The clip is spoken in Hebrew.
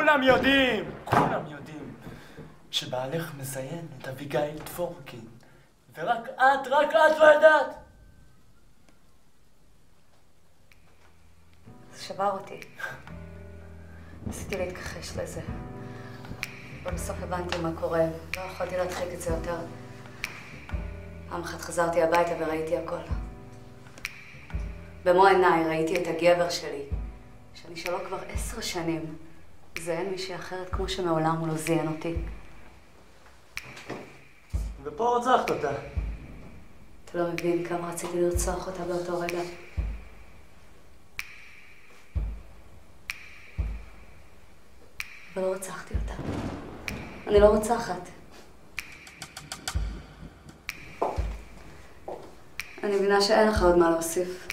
כולם יודעים שבעלך מזיין את אביגיל דבורקין, ורק את לא יודעת. זה שבר אותי. ניסיתי להתכחש לזה. אבל בסוף הבנתי מה קורה, לא יכולתי להדחיק את זה יותר. פעם אחת חזרתי הביתה וראיתי הכל. במו עיניי ראיתי את הגבר שלי, שאני שלו כבר 10 שנים. זה אין מישהי אחרת כמו שמעולם הוא לא זיין אותי. ופה רצחת אותה. אתה לא מבין כמה רציתי לרצוח אותה באותו רגע. אבל לא רצחתי אותה. אני לא רוצחת. אני מבינה שאין לך עוד מה להוסיף.